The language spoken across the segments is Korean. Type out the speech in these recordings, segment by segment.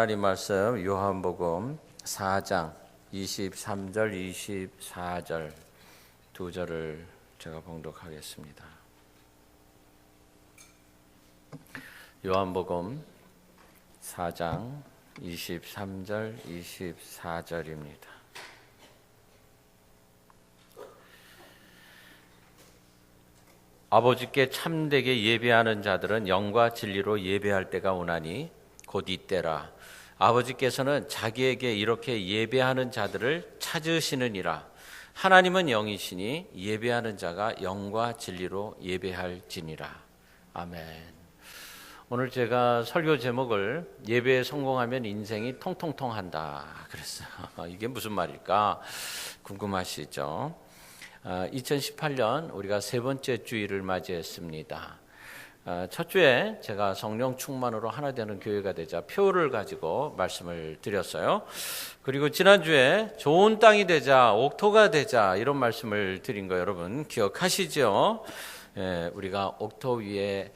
하나님 말씀 요한복음 4장 23절 24절 두 절을 제가 봉독하겠습니다. 요한복음 4장 23절 24절입니다. 아버지께 참되게 예배하는 자들은 영과 진리로 예배할 때가 오나니 곧 이때라. 아버지께서는 자기에게 이렇게 예배하는 자들을 찾으시느니라. 하나님은 영이시니 예배하는 자가 영과 진리로 예배할지니라. 아멘. 오늘 제가 설교 제목을 예배에 성공하면 인생이 통통통한다 그랬어요. 이게 무슨 말일까 궁금하시죠? 2018년 우리가 세 번째 주일을 맞이했습니다. 첫 주에 제가 성령 충만으로 하나 되는 교회가 되자 표를 가지고 말씀을 드렸어요. 그리고 지난주에 좋은 땅이 되자, 옥토가 되자 이런 말씀을 드린 거 여러분 기억하시죠? 우리가 옥토 위에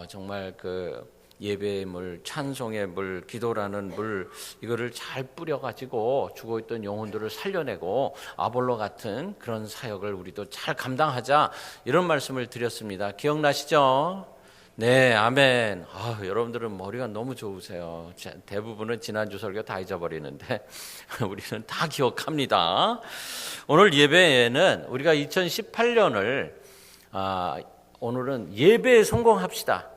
정말 그 예배의 물, 찬송의 물, 기도라는 물 이거를 잘 뿌려가지고 죽어있던 영혼들을 살려내고 아볼로 같은 그런 사역을 우리도 잘 감당하자 이런 말씀을 드렸습니다. 기억나시죠? 네, 아멘. 여러분들은 머리가 너무 좋으세요. 대부분은 지난주 설교 다 잊어버리는데 우리는 다 기억합니다. 오늘 예배에는 우리가 2018년을 오늘은 예배에 성공합시다.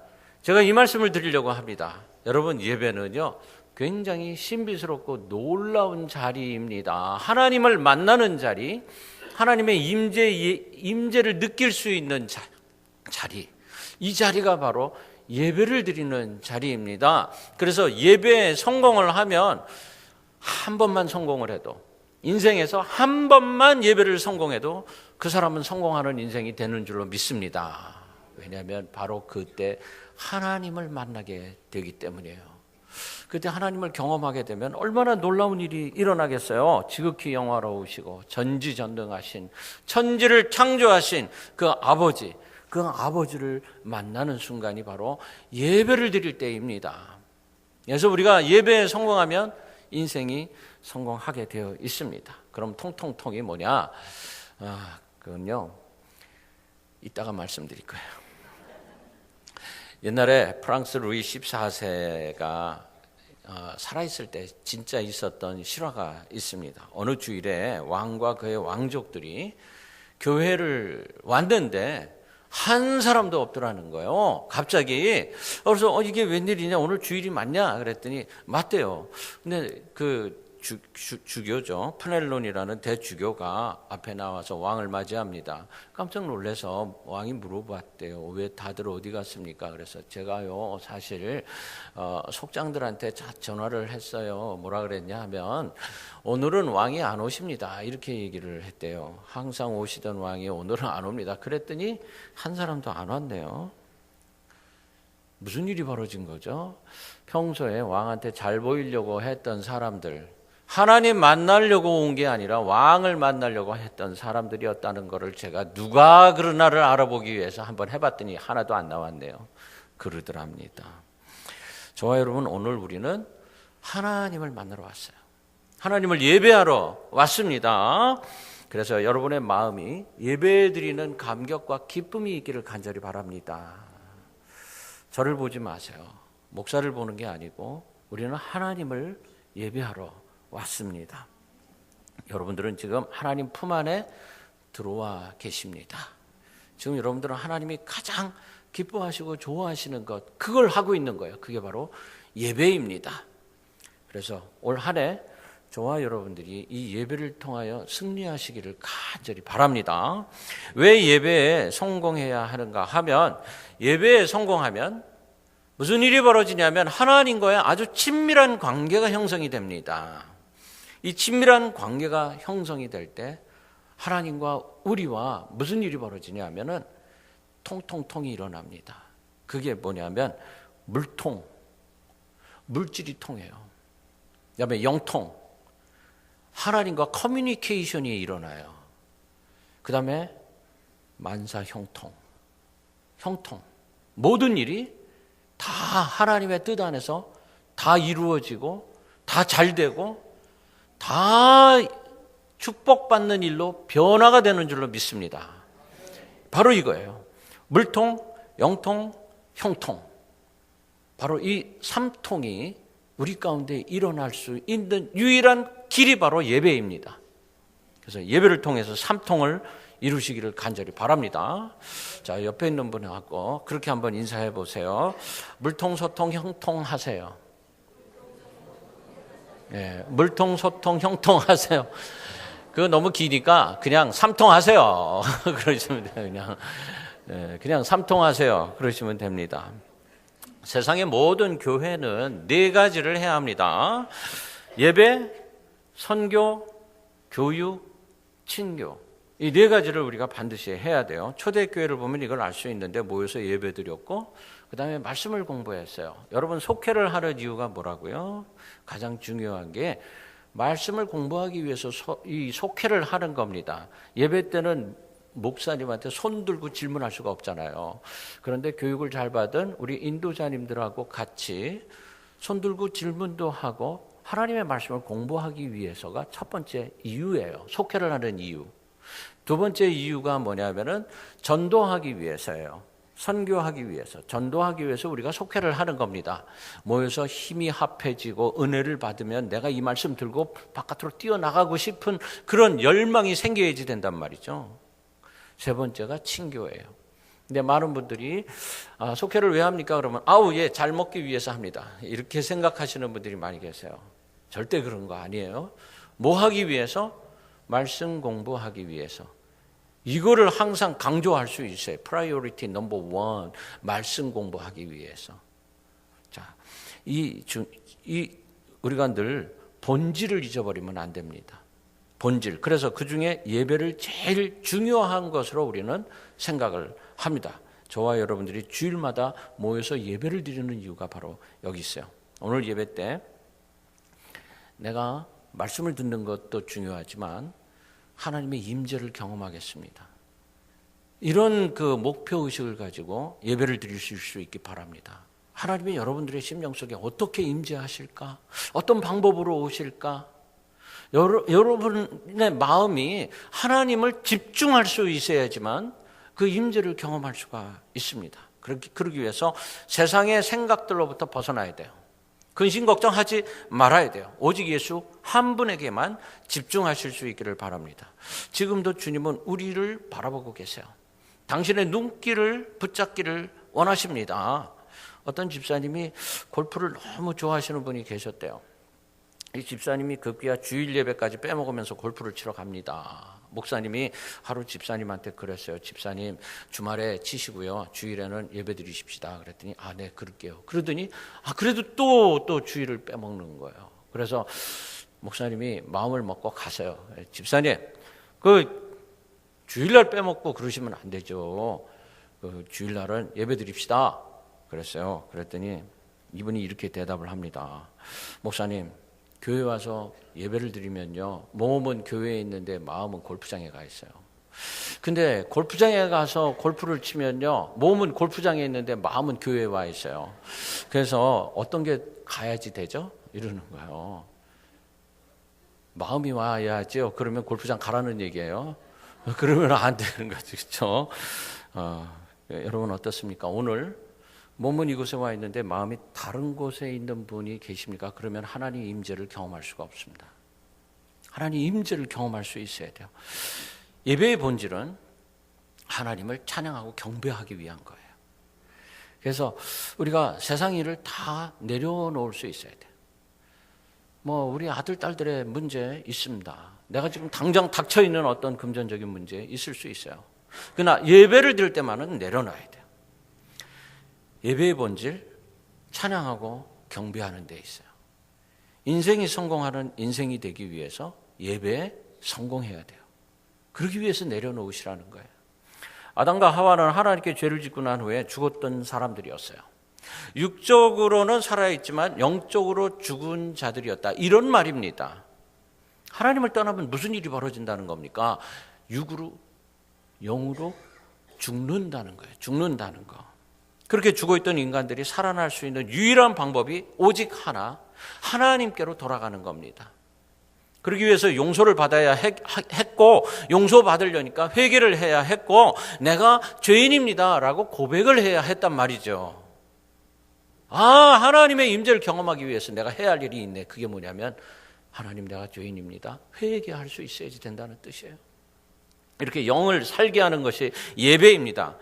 제가 이 말씀을 드리려고 합니다. 여러분, 예배는요 굉장히 신비스럽고 놀라운 자리입니다. 하나님을 만나는 자리, 하나님의 임재를 느낄 수 있는 자리, 이 자리가 바로 예배를 드리는 자리입니다. 그래서 예배에 성공을 하면 한 번만 성공을 해도, 인생에서 한 번만 예배를 성공해도 그 사람은 성공하는 인생이 되는 줄로 믿습니다. 왜냐하면 바로 그때 하나님을 만나게 되기 때문이에요. 그때 하나님을 경험하게 되면 얼마나 놀라운 일이 일어나겠어요. 지극히 영화로우시고 전지전능하신 천지를 창조하신 그 아버지를 만나는 순간이 바로 예배를 드릴 때입니다. 그래서 우리가 예배에 성공하면 인생이 성공하게 되어 있습니다. 그럼 통통통이 뭐냐? 그건요 이따가 말씀드릴 거예요. 옛날에 프랑스 루이 14세가 살아있을 때 진짜 있었던 실화가 있습니다. 어느 주일에 왕과 그의 왕족들이 교회를 왔는데 한 사람도 없더라는 거예요. 갑자기. 그래서 이게 웬일이냐, 오늘 주일이 맞냐 그랬더니 맞대요. 근데 그 주교죠, 프넬론이라는 대주교가 앞에 나와서 왕을 맞이합니다. 깜짝 놀라서 왕이 물어봤대요. 왜 다들 어디 갔습니까? 그래서 제가요 사실 속장들한테 전화를 했어요. 뭐라 그랬냐 하면 오늘은 왕이 안 오십니다 이렇게 얘기를 했대요. 항상 오시던 왕이 오늘은 안 옵니다. 그랬더니 한 사람도 안 왔네요. 무슨 일이 벌어진 거죠? 평소에 왕한테 잘 보이려고 했던 사람들, 하나님 만나려고 온 게 아니라 왕을 만나려고 했던 사람들이었다는 것을 제가 누가 그러나를 알아보기 위해서 한번 해봤더니 하나도 안 나왔네요. 그러더랍니다. 저와 여러분, 오늘 우리는 하나님을 만나러 왔어요. 하나님을 예배하러 왔습니다. 그래서 여러분의 마음이 예배 드리는 감격과 기쁨이 있기를 간절히 바랍니다. 저를 보지 마세요. 목사를 보는 게 아니고 우리는 하나님을 예배하러 왔습니다. 여러분들은 지금 하나님 품 안에 들어와 계십니다. 지금 여러분들은 하나님이 가장 기뻐하시고 좋아하시는 것, 그걸 하고 있는 거예요. 그게 바로 예배입니다. 그래서 올 한 해 저와 여러분들이 이 예배를 통하여 승리하시기를 간절히 바랍니다. 왜 예배에 성공해야 하는가 하면, 예배에 성공하면 무슨 일이 벌어지냐면 하나님과의 아주 친밀한 관계가 형성이 됩니다. 이 친밀한 관계가 형성이 될 때 하나님과 우리와 무슨 일이 벌어지냐면은 통통통이 일어납니다. 그게 뭐냐면 물질이 통해요. 그다음에 영통, 하나님과 커뮤니케이션이 일어나요. 그다음에 만사 형통, 모든 일이 다 하나님의 뜻 안에서 다 다 이루어지고 다 잘되고 다 축복받는 일로 변화가 되는 줄로 믿습니다. 바로 이거예요. 물통, 영통, 형통. 바로 이 3통이 우리 가운데 일어날 수 있는 유일한 길이 바로 예배입니다. 그래서 예배를 통해서 3통을 이루시기를 간절히 바랍니다. 자, 옆에 있는 분하고 그렇게 한번 인사해 보세요. 물통, 소통, 형통 하세요. 네, 물통, 소통, 형통 하세요. 그거 너무 기니까 그냥 3통 하세요. 그러시면 돼요. 그냥 3통 하세요. 그러시면 됩니다. 세상의 모든 교회는 4가지를 해야 합니다. 예배, 선교, 교육, 친교. 이 4가지를 우리가 반드시 해야 돼요. 초대교회를 보면 이걸 알 수 있는데 모여서 예배 드렸고 그 다음에 말씀을 공부했어요. 여러분 속회를 하는 이유가 뭐라고요? 가장 중요한 게 말씀을 공부하기 위해서 이 속회를 하는 겁니다. 예배 때는 목사님한테 손 들고 질문할 수가 없잖아요. 그런데 교육을 잘 받은 우리 인도자님들하고 같이 손 들고 질문도 하고 하나님의 말씀을 공부하기 위해서가 첫 번째 이유예요. 속회를 하는 이유. 두 번째 이유가 뭐냐면은 전도하기 위해서예요. 선교하기 위해서, 전도하기 위해서 우리가 속회를 하는 겁니다. 모여서 힘이 합해지고 은혜를 받으면 내가 이 말씀 들고 바깥으로 뛰어나가고 싶은 그런 열망이 생겨야지 된단 말이죠. 세 번째가 친교예요. 근데 많은 분들이 속회를 왜 합니까? 그러면 잘 먹기 위해서 합니다. 이렇게 생각하시는 분들이 많이 계세요. 절대 그런 거 아니에요. 뭐 하기 위해서? 말씀 공부하기 위해서. 이거를 항상 강조할 수 있어요. 프라이오리티 넘버 1, 말씀 공부하기 위해서. 자, 우리가 늘 본질을 잊어버리면 안 됩니다. 본질. 그래서 그 중에 예배를 제일 중요한 것으로 우리는 생각을 합니다. 저와 여러분들이 주일마다 모여서 예배를 드리는 이유가 바로 여기 있어요. 오늘 예배 때 내가 말씀을 듣는 것도 중요하지만 하나님의 임재를 경험하겠습니다. 이런 그 목표의식을 가지고 예배를 드리실 수 있기 바랍니다. 하나님이 여러분들의 심령 속에 어떻게 임재하실까? 어떤 방법으로 오실까? 여러분의 마음이 하나님을 집중할 수 있어야지만 그 임재를 경험할 수가 있습니다. 그러기 위해서 세상의 생각들로부터 벗어나야 돼요. 근심 걱정하지 말아야 돼요. 오직 예수 한 분에게만 집중하실 수 있기를 바랍니다. 지금도 주님은 우리를 바라보고 계세요. 당신의 눈길을 붙잡기를 원하십니다. 어떤 집사님이 골프를 너무 좋아하시는 분이 계셨대요. 이 집사님이 급기야 주일 예배까지 빼먹으면서 골프를 치러 갑니다. 목사님이 하루 집사님한테 그랬어요. 집사님 주말에 치시고요. 주일에는 예배 드리십시다. 그랬더니 네 그럴게요. 그러더니 그래도 또 주일을 빼먹는 거예요. 그래서 목사님이 마음을 먹고 가세요. 집사님 주일날 빼먹고 그러시면 안 되죠. 주일날은 예배 드립시다. 그랬어요. 그랬더니 이분이 이렇게 대답을 합니다. 목사님 교회 와서 예배를 드리면요. 몸은 교회에 있는데 마음은 골프장에 가 있어요. 근데 골프장에 가서 골프를 치면요. 몸은 골프장에 있는데 마음은 교회에 와 있어요. 그래서 어떤 게 가야지 되죠? 이러는 거예요. 마음이 와야죠. 그러면 골프장 가라는 얘기예요. 그러면 안 되는 거죠. 그렇죠? 여러분 어떻습니까? 오늘 몸은 이곳에 와 있는데 마음이 다른 곳에 있는 분이 계십니까? 그러면 하나님의 임재를 경험할 수가 없습니다. 하나님의 임재를 경험할 수 있어야 돼요. 예배의 본질은 하나님을 찬양하고 경배하기 위한 거예요. 그래서 우리가 세상 일을 다 내려놓을 수 있어야 돼요. 우리 아들, 딸들의 문제 있습니다. 내가 지금 당장 닥쳐있는 어떤 금전적인 문제 있을 수 있어요. 그러나 예배를 드릴 때만은 내려놔야 돼요. 예배의 본질, 찬양하고 경배하는 데 있어요. 인생이 성공하는 인생이 되기 위해서 예배에 성공해야 돼요. 그러기 위해서 내려놓으시라는 거예요. 아담과 하와는 하나님께 죄를 짓고 난 후에 죽었던 사람들이었어요. 육적으로는 살아있지만 영적으로 죽은 자들이었다. 이런 말입니다. 하나님을 떠나면 무슨 일이 벌어진다는 겁니까? 육으로, 영으로 죽는다는 거예요. 죽는다는 거. 그렇게 죽어있던 인간들이 살아날 수 있는 유일한 방법이 오직 하나, 하나님께로 돌아가는 겁니다. 그러기 위해서 용서를 받아야 했고, 용서받으려니까 회개를 해야 했고, 내가 죄인입니다 라고 고백을 해야 했단 말이죠. 하나님의 임재를 경험하기 위해서 내가 해야 할 일이 있네. 그게 뭐냐면, 하나님, 내가 죄인입니다. 회개할 수 있어야지 된다는 뜻이에요. 이렇게 영을 살게 하는 것이 예배입니다.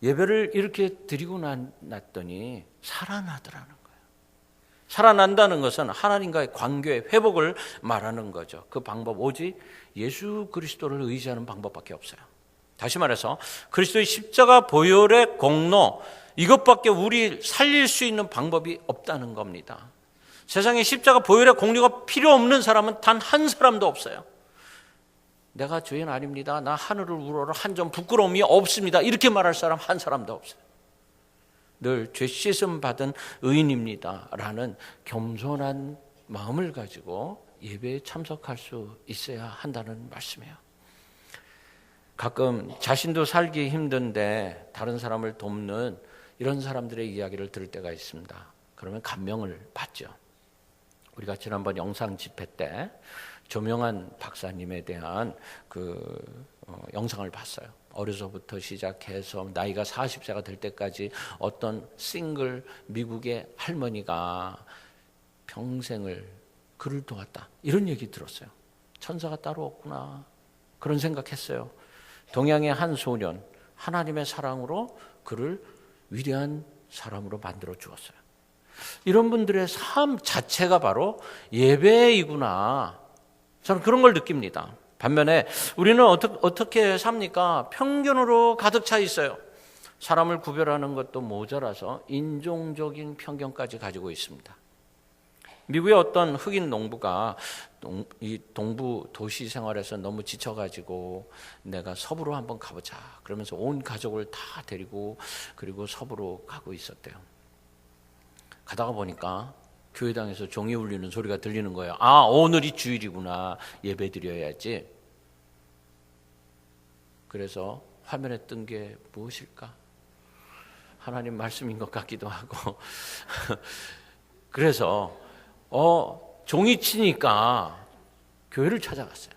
예배를 이렇게 드리고 났더니 살아나더라는 거예요. 살아난다는 것은 하나님과의 관계의 회복을 말하는 거죠. 그 방법 오직 예수 그리스도를 의지하는 방법밖에 없어요. 다시 말해서 그리스도의 십자가 보혈의 공로, 이것밖에 우리 살릴 수 있는 방법이 없다는 겁니다. 세상에 십자가 보혈의 공로가 필요 없는 사람은 단 한 사람도 없어요. 내가 죄인 아닙니다. 나 하늘을 우러러 한 점 부끄러움이 없습니다. 이렇게 말할 사람 한 사람도 없어요. 늘 죄 씻음 받은 의인입니다 라는 겸손한 마음을 가지고 예배에 참석할 수 있어야 한다는 말씀이에요. 가끔 자신도 살기 힘든데 다른 사람을 돕는 이런 사람들의 이야기를 들을 때가 있습니다. 그러면 감명을 받죠. 우리가 지난번 영상 집회 때 조명한 박사님에 대한 영상을 봤어요. 어려서부터 시작해서 나이가 40세가 될 때까지 어떤 싱글 미국의 할머니가 평생을 그를 도왔다. 이런 얘기 들었어요. 천사가 따로 없구나. 그런 생각했어요. 동양의 한 소년, 하나님의 사랑으로 그를 위대한 사람으로 만들어 주었어요. 이런 분들의 삶 자체가 바로 예배이구나. 저는 그런 걸 느낍니다. 반면에 우리는 어떻게 삽니까? 편견으로 가득 차 있어요. 사람을 구별하는 것도 모자라서 인종적인 편견까지 가지고 있습니다. 미국의 어떤 흑인 농부가 이 동부 도시 생활에서 너무 지쳐가지고 내가 서부로 한번 가보자 그러면서 온 가족을 다 데리고 그리고 서부로 가고 있었대요. 가다가 보니까 교회당에서 종이 울리는 소리가 들리는 거예요. 오늘이 주일이구나. 예배 드려야지. 그래서 화면에 뜬 게 무엇일까? 하나님 말씀인 것 같기도 하고 그래서 종이 치니까 교회를 찾아갔어요.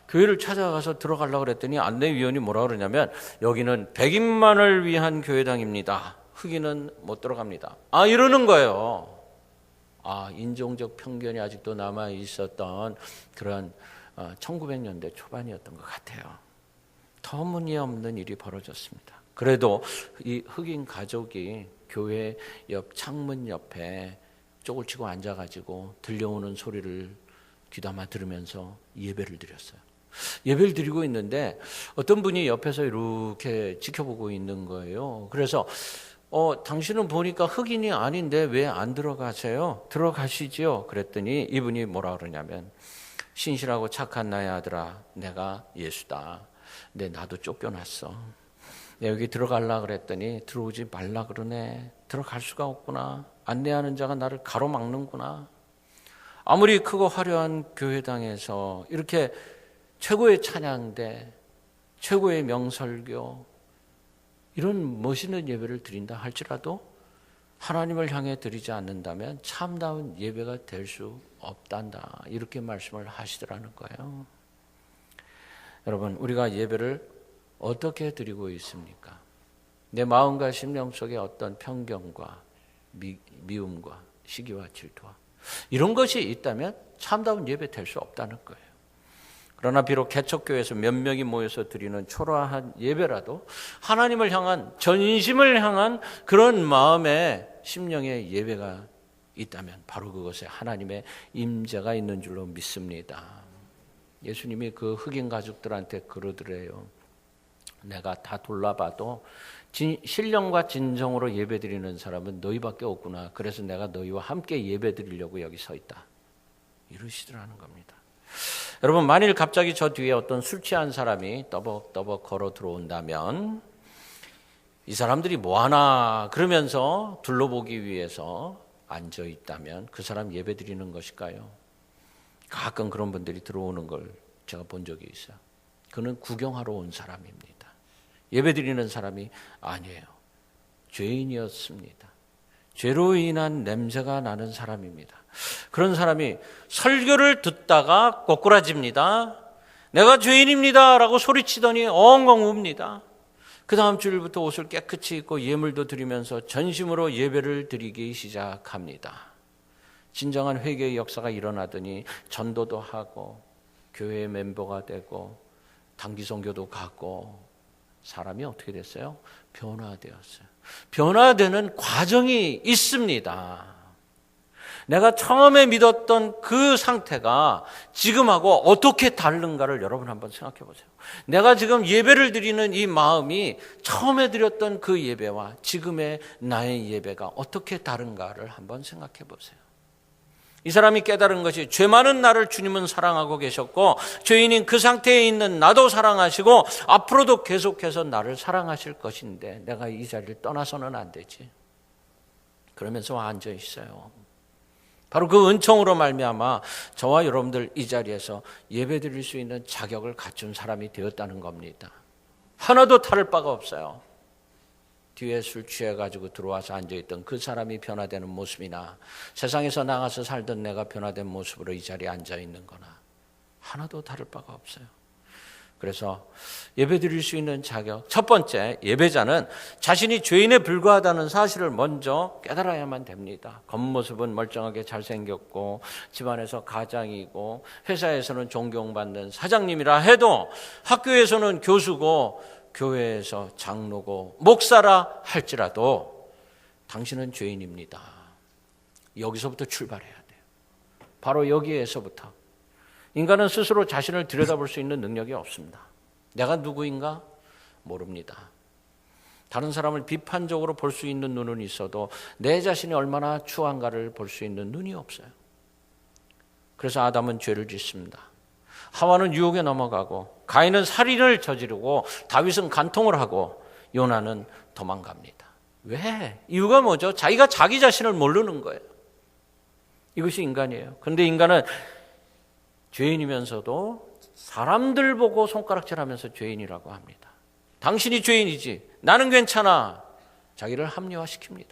교회를 찾아가서 들어가려고 그랬더니 안내위원이 뭐라 그러냐면 여기는 백인만을 위한 교회당입니다. 흑인은 못 들어갑니다. 이러는 거예요. 인종적 편견이 아직도 남아 있었던 그런 1900년대 초반이었던 것 같아요. 터무니없는 일이 벌어졌습니다. 그래도 이 흑인 가족이 교회 옆 창문 옆에 쪽을 치고 앉아가지고 들려오는 소리를 귀담아 들으면서 예배를 드렸어요. 예배를 드리고 있는데 어떤 분이 옆에서 이렇게 지켜보고 있는 거예요. 그래서 당신은 보니까 흑인이 아닌데 왜 안 들어가세요? 들어가시지요. 그랬더니 이분이 뭐라 그러냐면 신실하고 착한 나의 아들아, 내가 예수다. 근데 나도 쫓겨났어. 여기 들어가려고 그랬더니 들어오지 말라 그러네. 들어갈 수가 없구나. 안내하는 자가 나를 가로막는구나. 아무리 크고 화려한 교회당에서 이렇게 최고의 찬양대, 최고의 명설교, 이런 멋있는 예배를 드린다 할지라도 하나님을 향해 드리지 않는다면 참다운 예배가 될 수 없단다. 이렇게 말씀을 하시더라는 거예요. 여러분, 우리가 예배를 어떻게 드리고 있습니까? 내 마음과 심령 속에 어떤 편견과 미움과 시기와 질투와 이런 것이 있다면 참다운 예배 될 수 없다는 거예요. 그러나 비록 개척교회에서 몇 명이 모여서 드리는 초라한 예배라도 하나님을 향한 전심을 향한 그런 마음의 심령의 예배가 있다면 바로 그것에 하나님의 임재가 있는 줄로 믿습니다. 예수님이 그 흑인 가족들한테 그러더래요. 내가 다 돌아봐도 신령과 진정으로 예배드리는 사람은 너희밖에 없구나. 그래서 내가 너희와 함께 예배드리려고 여기 서 있다. 이러시더라는 겁니다. 여러분, 만일 갑자기 저 뒤에 어떤 술 취한 사람이 떠벅떠벅 걸어 들어온다면 이 사람들이 뭐하나 그러면서 둘러보기 위해서 앉아 있다면 그 사람 예배 드리는 것일까요? 가끔 그런 분들이 들어오는 걸 제가 본 적이 있어요. 그는 구경하러 온 사람입니다. 예배 드리는 사람이 아니에요. 죄인이었습니다. 죄로 인한 냄새가 나는 사람입니다. 그런 사람이 설교를 듣다가 꼬꾸라집니다. 내가 죄인입니다 라고 소리치더니 엉엉 웁니다. 그 다음 주일부터 옷을 깨끗이 입고 예물도 드리면서 전심으로 예배를 드리기 시작합니다. 진정한 회개의 역사가 일어나더니 전도도 하고 교회 멤버가 되고 단기 선교도 가고 사람이 어떻게 됐어요? 변화되었어요. 변화되는 과정이 있습니다. 내가 처음에 믿었던 그 상태가 지금하고 어떻게 다른가를 여러분 한번 생각해 보세요. 내가 지금 예배를 드리는 이 마음이 처음에 드렸던 그 예배와 지금의 나의 예배가 어떻게 다른가를 한번 생각해 보세요. 이 사람이 깨달은 것이 죄 많은 나를 주님은 사랑하고 계셨고 죄인인 그 상태에 있는 나도 사랑하시고 앞으로도 계속해서 나를 사랑하실 것인데 내가 이 자리를 떠나서는 안 되지. 그러면서 앉아 있어요. 바로 그 은총으로 말미암아 저와 여러분들 이 자리에서 예배드릴 수 있는 자격을 갖춘 사람이 되었다는 겁니다. 하나도 다를 바가 없어요. 뒤에 술 취해가지고 들어와서 앉아있던 그 사람이 변화되는 모습이나 세상에서 나가서 살던 내가 변화된 모습으로 이 자리에 앉아있는 거나 하나도 다를 바가 없어요. 그래서 예배드릴 수 있는 자격, 첫 번째, 예배자는 자신이 죄인에 불과하다는 사실을 먼저 깨달아야만 됩니다. 겉모습은 멀쩡하게 잘생겼고 집안에서 가장이고 회사에서는 존경받는 사장님이라 해도 학교에서는 교수고 교회에서 장로고 목사라 할지라도 당신은 죄인입니다. 여기서부터 출발해야 돼요. 바로 여기에서부터. 인간은 스스로 자신을 들여다볼 수 있는 능력이 없습니다. 내가 누구인가? 모릅니다. 다른 사람을 비판적으로 볼 수 있는 눈은 있어도 내 자신이 얼마나 추한가를 볼 수 있는 눈이 없어요. 그래서 아담은 죄를 짓습니다. 하와는 유혹에 넘어가고 가인은 살인을 저지르고 다윗은 간통을 하고 요나는 도망갑니다. 왜? 이유가 뭐죠? 자기가 자기 자신을 모르는 거예요. 이것이 인간이에요. 그런데 인간은 죄인이면서도 사람들 보고 손가락질하면서 죄인이라고 합니다. 당신이 죄인이지 나는 괜찮아. 자기를 합리화시킵니다.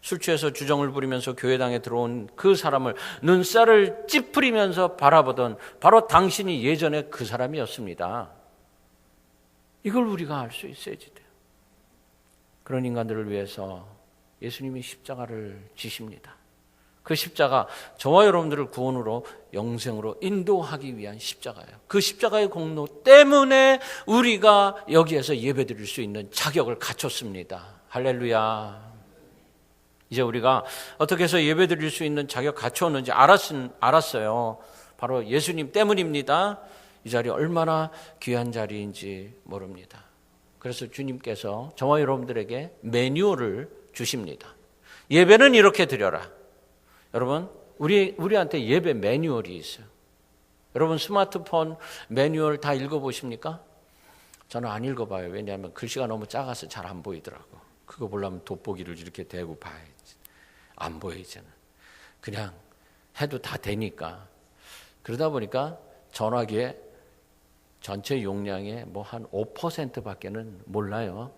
술 취해서 주정을 부리면서 교회당에 들어온 그 사람을 눈살을 찌푸리면서 바라보던 바로 당신이 예전에 그 사람이었습니다. 이걸 우리가 알 수 있어야지 돼요. 그런 인간들을 위해서 예수님이 십자가를 지십니다. 그 십자가 저와 여러분들을 구원으로 영생으로 인도하기 위한 십자가예요. 그 십자가의 공로 때문에 우리가 여기에서 예배드릴 수 있는 자격을 갖췄습니다. 할렐루야. 이제 우리가 어떻게 해서 예배드릴 수 있는 자격 갖추었는지 알았어요. 바로 예수님 때문입니다. 이 자리 얼마나 귀한 자리인지 모릅니다. 그래서 주님께서 저와 여러분들에게 매뉴얼을 주십니다. 예배는 이렇게 드려라. 여러분, 우리한테 예배 매뉴얼이 있어요. 여러분 스마트폰 매뉴얼 다 읽어보십니까? 저는 안 읽어봐요. 왜냐하면 글씨가 너무 작아서 잘 안 보이더라고. 그거 보려면 돋보기를 이렇게 대고 봐야지. 안 보이잖아. 그냥 해도 다 되니까. 그러다 보니까 전화기에 전체 용량의 뭐 한 5%밖에는 몰라요.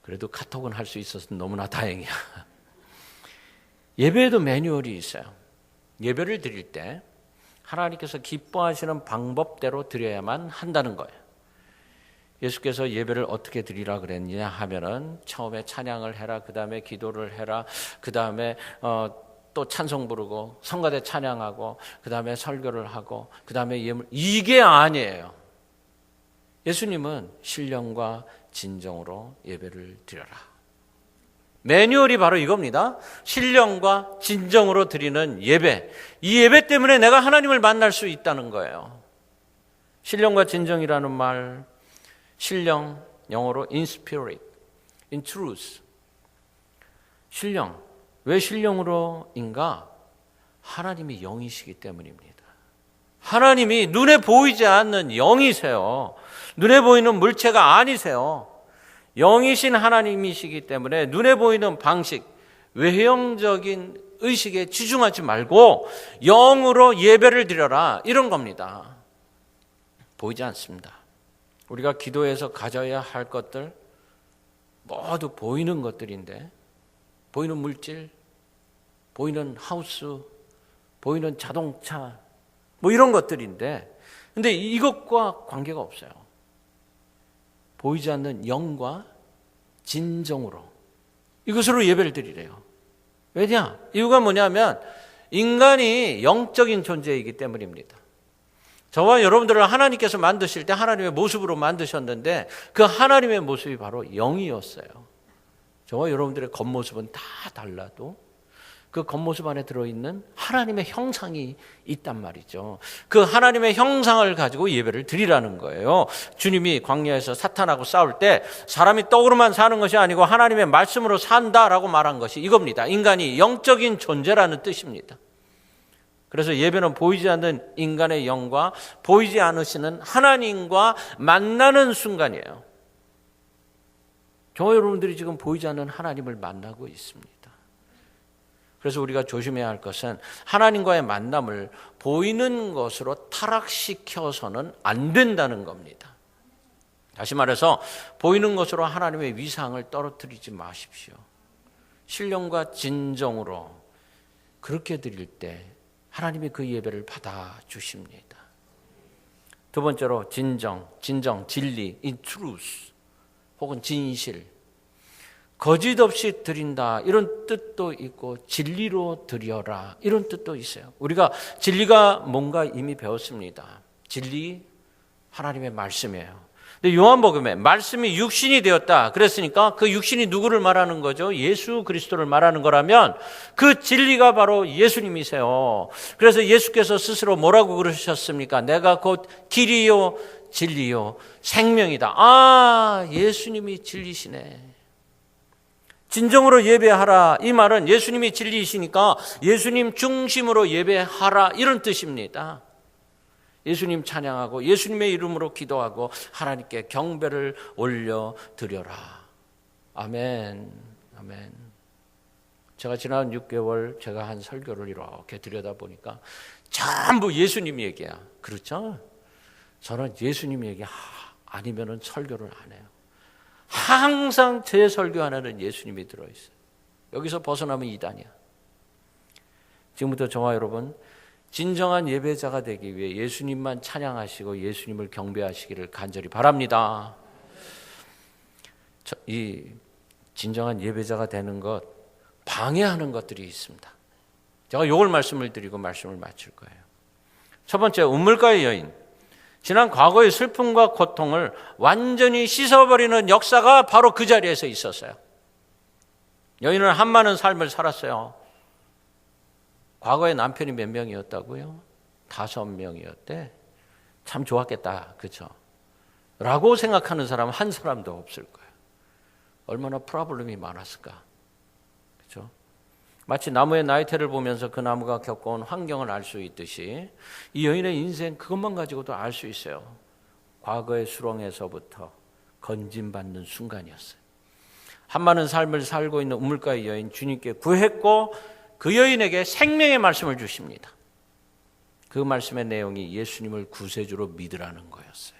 그래도 카톡은 할 수 있어서 너무나 다행이야. 예배에도 매뉴얼이 있어요. 예배를 드릴 때 하나님께서 기뻐하시는 방법대로 드려야만 한다는 거예요. 예수께서 예배를 어떻게 드리라 그랬냐 하면은 처음에 찬양을 해라, 그 다음에 기도를 해라, 그 다음에 또 찬송 부르고 성가대 찬양하고 그 다음에 설교를 하고 그 다음에 예물, 이게 아니에요. 예수님은 신령과 진정으로 예배를 드려라. 매뉴얼이 바로 이겁니다. 신령과 진정으로 드리는 예배. 이 예배 때문에 내가 하나님을 만날 수 있다는 거예요. 신령과 진정이라는 말, 신령, 영어로 in spirit, in truth. 신령. 왜 신령으로인가? 하나님이 영이시기 때문입니다. 하나님이 눈에 보이지 않는 영이세요. 눈에 보이는 물체가 아니세요. 영이신 하나님이시기 때문에 눈에 보이는 방식, 외형적인 의식에 치중하지 말고 영으로 예배를 드려라. 이런 겁니다. 보이지 않습니다. 우리가 기도해서 가져야 할 것들, 모두 보이는 것들인데, 보이는 물질, 보이는 하우스, 보이는 자동차, 뭐 이런 것들인데, 근데 이것과 관계가 없어요. 보이지 않는 영과 진정으로 이것으로 예배를 드리래요. 왜냐? 이유가 뭐냐면 인간이 영적인 존재이기 때문입니다. 저와 여러분들을 하나님께서 만드실 때 하나님의 모습으로 만드셨는데 그 하나님의 모습이 바로 영이었어요. 저와 여러분들의 겉모습은 다 달라도 그 겉모습 안에 들어있는 하나님의 형상이 있단 말이죠. 그 하나님의 형상을 가지고 예배를 드리라는 거예요. 주님이 광야에서 사탄하고 싸울 때 사람이 떡으로만 사는 것이 아니고 하나님의 말씀으로 산다라고 말한 것이 이겁니다. 인간이 영적인 존재라는 뜻입니다. 그래서 예배는 보이지 않는 인간의 영과 보이지 않으시는 하나님과 만나는 순간이에요. 저와 여러분들이 지금 보이지 않는 하나님을 만나고 있습니다. 그래서 우리가 조심해야 할 것은 하나님과의 만남을 보이는 것으로 타락시켜서는 안 된다는 겁니다. 다시 말해서 보이는 것으로 하나님의 위상을 떨어뜨리지 마십시오. 신령과 진정으로 그렇게 드릴 때 하나님이 그 예배를 받아주십니다. 두 번째로 진정, 진리, in truth, 혹은 진실. 거짓 없이 드린다 이런 뜻도 있고 진리로 드려라 이런 뜻도 있어요. 우리가 진리가 뭔가 이미 배웠습니다. 진리 하나님의 말씀이에요. 근데 요한복음에 말씀이 육신이 되었다 그랬으니까 그 육신이 누구를 말하는 거죠? 예수 그리스도를 말하는 거라면 그 진리가 바로 예수님이세요. 그래서 예수께서 스스로 뭐라고 그러셨습니까? 내가 곧 길이요 진리요 생명이다. 아, 예수님이 진리시네. 진정으로 예배하라. 이 말은 예수님이 진리이시니까 예수님 중심으로 예배하라 이런 뜻입니다. 예수님 찬양하고 예수님의 이름으로 기도하고 하나님께 경배를 올려드려라. 아멘. 아멘. 제가 지난 6개월 제가 한 설교를 이렇게 들여다보니까 전부 예수님 얘기야. 그렇죠? 저는 예수님 얘기 아니면은 설교를 안 해요. 항상 제 설교 안에는 예수님이 들어있어요. 여기서 벗어나면 이단이야. 지금부터 저와 여러분 진정한 예배자가 되기 위해 예수님만 찬양하시고 예수님을 경배하시기를 간절히 바랍니다. 이 진정한 예배자가 되는 것 방해하는 것들이 있습니다. 제가 요걸 말씀을 드리고 말씀을 마칠 거예요. 첫 번째, 우물가의 여인. 지난 과거의 슬픔과 고통을 완전히 씻어버리는 역사가 바로 그 자리에서 있었어요. 여인은 한많은 삶을 살았어요. 과거에 남편이 몇 명이었다고요? 5명이었대. 참 좋았겠다. 그렇죠? 라고 생각하는 사람 한 사람도 없을 거예요. 얼마나 프로블럼이 많았을까. 그렇죠? 마치 나무의 나이테를 보면서 그 나무가 겪어온 환경을 알 수 있듯이 이 여인의 인생 그것만 가지고도 알 수 있어요. 과거의 수렁에서부터 건짐받는 순간이었어요. 한많은 삶을 살고 있는 우물가의 여인 주님께 구했고 그 여인에게 생명의 말씀을 주십니다. 그 말씀의 내용이 예수님을 구세주로 믿으라는 거였어요.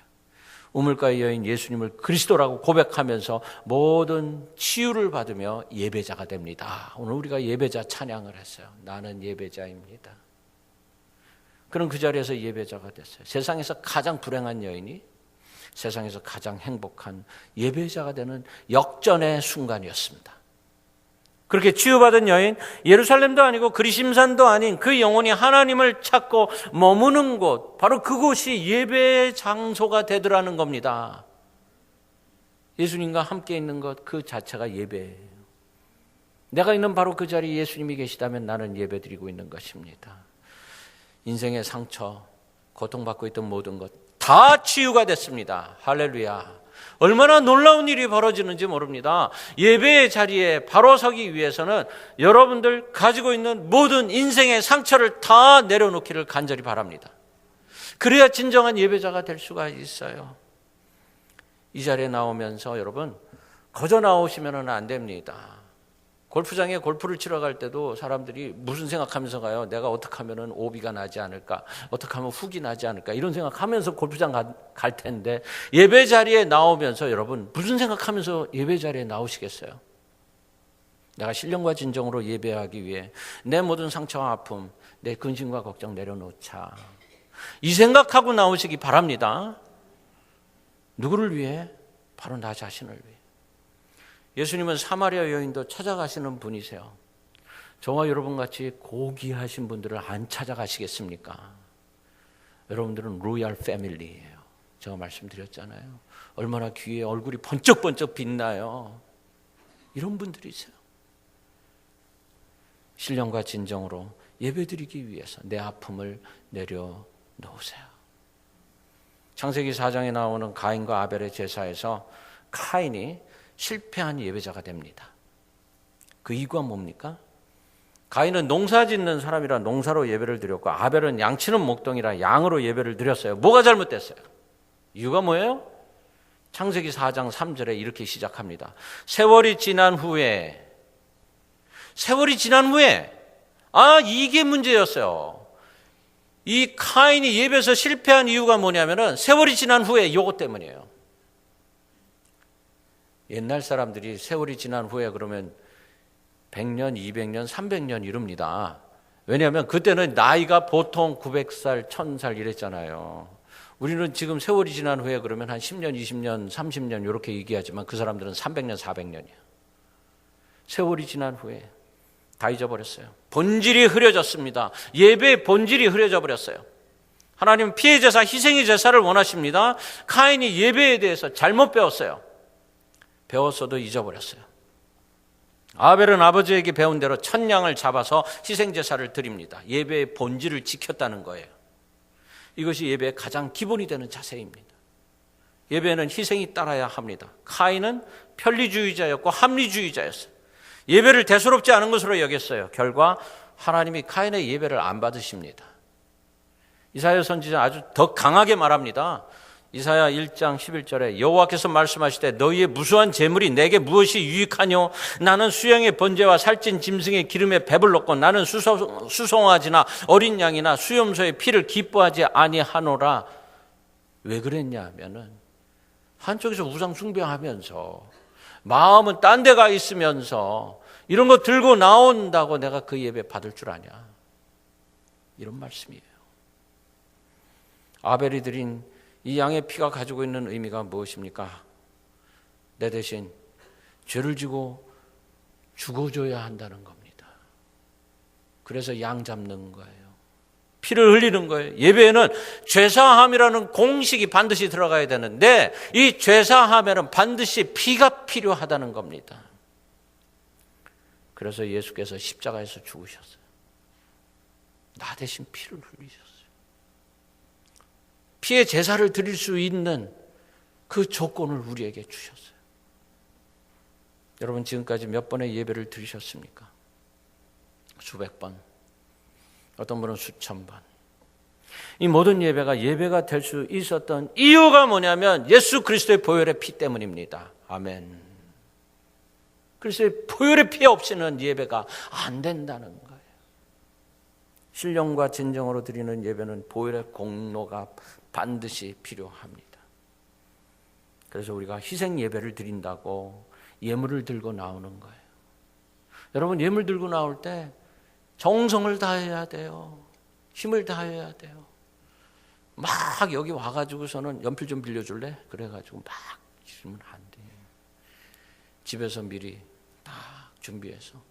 우물가의 여인 예수님을 그리스도라고 고백하면서 모든 치유를 받으며 예배자가 됩니다. 오늘 우리가 예배자 찬양을 했어요. 나는 예배자입니다. 그럼 그 자리에서 예배자가 됐어요. 세상에서 가장 불행한 여인이 세상에서 가장 행복한 예배자가 되는 역전의 순간이었습니다. 그렇게 치유받은 여인, 예루살렘도 아니고 그리심산도 아닌 그 영혼이 하나님을 찾고 머무는 곳, 바로 그곳이 예배의 장소가 되더라는 겁니다. 예수님과 함께 있는 것 그 자체가 예배예요. 내가 있는 바로 그 자리에 예수님이 계시다면 나는 예배드리고 있는 것입니다. 인생의 상처, 고통받고 있던 모든 것 다 치유가 됐습니다. 할렐루야. 얼마나 놀라운 일이 벌어지는지 모릅니다. 예배의 자리에 바로 서기 위해서는 여러분들 가지고 있는 모든 인생의 상처를 다 내려놓기를 간절히 바랍니다. 그래야 진정한 예배자가 될 수가 있어요. 이 자리에 나오면서 여러분 거저 나오시면 안 됩니다. 골프장에 골프를 치러 갈 때도 사람들이 무슨 생각하면서 가요? 내가 어떻게 하면 오비가 나지 않을까? 어떻게 하면 훅이 나지 않을까? 이런 생각하면서 골프장 갈 텐데 예배 자리에 나오면서 여러분 무슨 생각하면서 예배 자리에 나오시겠어요? 내가 신령과 진정으로 예배하기 위해 내 모든 상처와 아픔, 내 근심과 걱정 내려놓자. 이 생각하고 나오시기 바랍니다. 누구를 위해? 바로 나 자신을 위해. 예수님은 사마리아 여인도 찾아가시는 분이세요. 저와 여러분같이 고귀하신 분들을 안 찾아가시겠습니까? 여러분들은 로얄 패밀리예요. 제가 말씀드렸잖아요. 얼마나 귀에 얼굴이 번쩍번쩍 빛나요. 이런 분들이세요. 신령과 진정으로 예배드리기 위해서 내 아픔을 내려놓으세요. 창세기 4장에 나오는 가인과 아벨의 제사에서 카인이 실패한 예배자가 됩니다. 그 이유가 뭡니까? 가인은 농사 짓는 사람이라 농사로 예배를 드렸고 아벨은 양치는 목동이라 양으로 예배를 드렸어요. 뭐가 잘못됐어요? 이유가 뭐예요? 창세기 4장 3절에 이렇게 시작합니다. 세월이 지난 후에 이게 문제였어요. 이 카인이 예배에서 실패한 이유가 뭐냐면은 세월이 지난 후에 이것 때문이에요. 옛날 사람들이 세월이 지난 후에 그러면 100년, 200년, 300년 이릅니다. 왜냐하면 그때는 나이가 보통 900살, 1000살 이랬잖아요. 우리는 지금 세월이 지난 후에 그러면 한 10년, 20년, 30년 이렇게 얘기하지만 그 사람들은 300년, 400년이에요. 세월이 지난 후에 다 잊어버렸어요. 본질이 흐려졌습니다. 예배의 본질이 흐려져 버렸어요. 하나님은 피해 제사, 희생의 제사를 원하십니다. 카인이 예배에 대해서 잘못 배웠어요. 배웠어도 잊어버렸어요. 아벨은 아버지에게 배운 대로 천 양을 잡아서 희생 제사를 드립니다. 예배의 본질을 지켰다는 거예요. 이것이 예배의 가장 기본이 되는 자세입니다. 예배는 희생이 따라야 합니다. 카인은 편리주의자였고 합리주의자였어요. 예배를 대수롭지 않은 것으로 여겼어요. 결과 하나님이 카인의 예배를 안 받으십니다. 이사야 선지자 아주 더 강하게 말합니다. 이사야 1장 11절에 여호와께서 말씀하시되 너희의 무수한 재물이 내게 무엇이 유익하뇨? 나는 수양의 번제와 살찐 짐승의 기름에 배불렀고 나는 수송아지나 어린 양이나 수염소의 피를 기뻐하지 아니하노라. 왜 그랬냐 하면은 한쪽에서 우상 숭배하면서 마음은 딴 데 가 있으면서 이런 거 들고 나온다고 내가 그 예배 받을 줄 아냐. 이런 말씀이에요. 아벨이 드린 이 양의 피가 가지고 있는 의미가 무엇입니까? 내 대신 죄를 지고 죽어줘야 한다는 겁니다. 그래서 양 잡는 거예요. 피를 흘리는 거예요. 예배에는 죄사함이라는 공식이 반드시 들어가야 되는데 이 죄사함에는 반드시 피가 필요하다는 겁니다. 그래서 예수께서 십자가에서 죽으셨어요. 나 대신 피를 흘리셨어요. 피의 제사를 드릴 수 있는 그 조건을 우리에게 주셨어요. 여러분 지금까지 몇 번의 예배를 드리셨습니까? 수백 번, 어떤 분은 수천 번. 이 모든 예배가 될 수 있었던 이유가 뭐냐면 예수 그리스도의 보혈의 피 때문입니다. 아멘. 그리스도의 보혈의 피 없이는 예배가 안 된다는 거예요. 신령과 진정으로 드리는 예배는 보혈의 공로가 반드시 필요합니다. 그래서 우리가 희생 예배를 드린다고 예물을 들고 나오는 거예요. 여러분 예물 들고 나올 때 정성을 다해야 돼요. 힘을 다해야 돼요. 막 여기 와가지고서는 연필 좀 빌려줄래? 그래가지고 막 주면 안 돼. 집에서 미리 딱 준비해서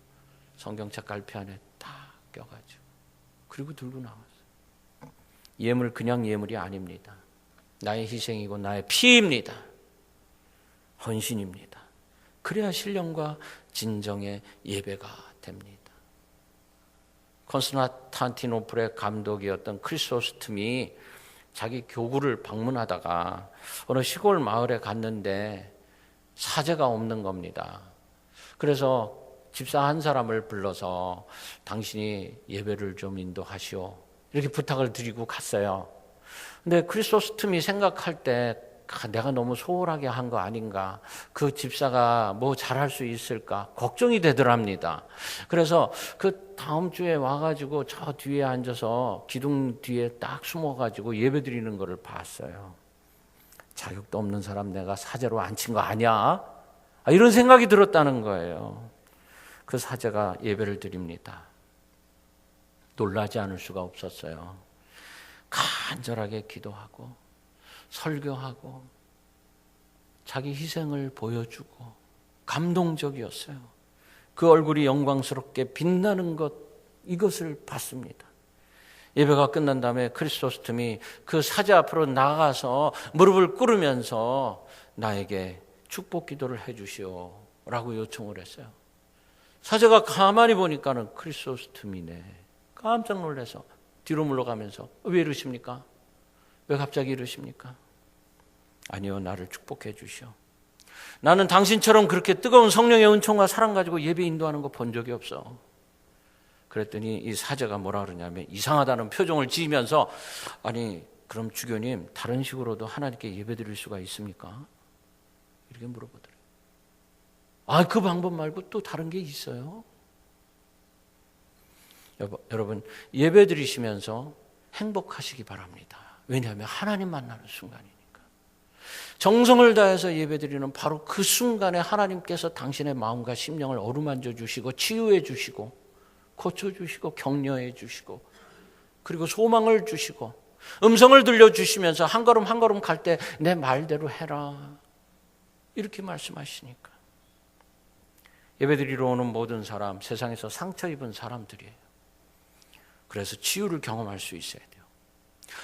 성경책 갈피 안에 딱 껴가지고 그리고 들고 나왔어요. 예물 그냥 예물이 아닙니다. 나의 희생이고 나의 피입니다. 헌신입니다. 그래야 신령과 진정의 예배가 됩니다. 콘스탄티노플의 감독이었던 크리소스톰이 자기 교구를 방문하다가 어느 시골 마을에 갔는데 사제가 없는 겁니다. 그래서 집사 한 사람을 불러서 당신이 예배를 좀 인도하시오. 이렇게 부탁을 드리고 갔어요. 근데 크리소스톰이 생각할 때 내가 너무 소홀하게 한 거 아닌가, 그 집사가 뭐 잘할 수 있을까 걱정이 되더랍니다. 그래서 그 다음 주에 와가지고 저 뒤에 앉아서 기둥 뒤에 딱 숨어가지고 예배 드리는 거를 봤어요. 자격도 없는 사람 내가 사제로 앉힌 거 아니야? 이런 생각이 들었다는 거예요. 그 사제가 예배를 드립니다. 놀라지 않을 수가 없었어요. 간절하게 기도하고 설교하고 자기 희생을 보여주고 감동적이었어요. 그 얼굴이 영광스럽게 빛나는 것, 이것을 봤습니다. 예배가 끝난 다음에 크리스토스톰이 그 사제 앞으로 나가서 무릎을 꿇으면서 나에게 축복 기도를 해주시오 라고 요청을 했어요. 사제가 가만히 보니까는 크리스토스톰이네. 깜짝 놀라서 뒤로 물러가면서 왜 이러십니까? 왜 갑자기 이러십니까? 아니요, 나를 축복해 주시오. 나는 당신처럼 그렇게 뜨거운 성령의 은총과 사랑 가지고 예배 인도하는 거 본 적이 없어. 그랬더니 이 사제가 뭐라 그러냐면 이상하다는 표정을 지으면서 아니 그럼 주교님 다른 식으로도 하나님께 예배 드릴 수가 있습니까? 이렇게 물어보더래요. 그 방법 말고 또 다른 게 있어요? 여러분 예배 드리시면서 행복하시기 바랍니다. 왜냐하면 하나님 만나는 순간이니까. 정성을 다해서 예배드리는 바로 그 순간에 하나님께서 당신의 마음과 심령을 어루만져 주시고 치유해 주시고 고쳐주시고 격려해 주시고 그리고 소망을 주시고 음성을 들려주시면서 한 걸음 한 걸음 갈 때 내 말대로 해라 이렇게 말씀하시니까. 예배드리러 오는 모든 사람 세상에서 상처 입은 사람들이에요. 그래서 치유를 경험할 수 있어야 돼요.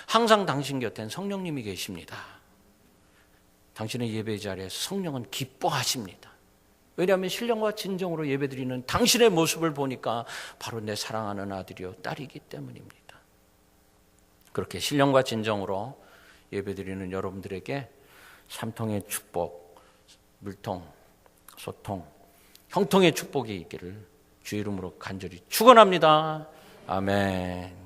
항상 당신 곁엔 성령님이 계십니다. 당신의 예배 자리에서 성령은 기뻐하십니다. 왜냐하면 신령과 진정으로 예배드리는 당신의 모습을 보니까 바로 내 사랑하는 아들이요 딸이기 때문입니다. 그렇게 신령과 진정으로 예배드리는 여러분들에게 삼통의 축복, 물통, 소통, 형통의 축복이 있기를 주 이름으로 간절히 축원합니다. 아멘.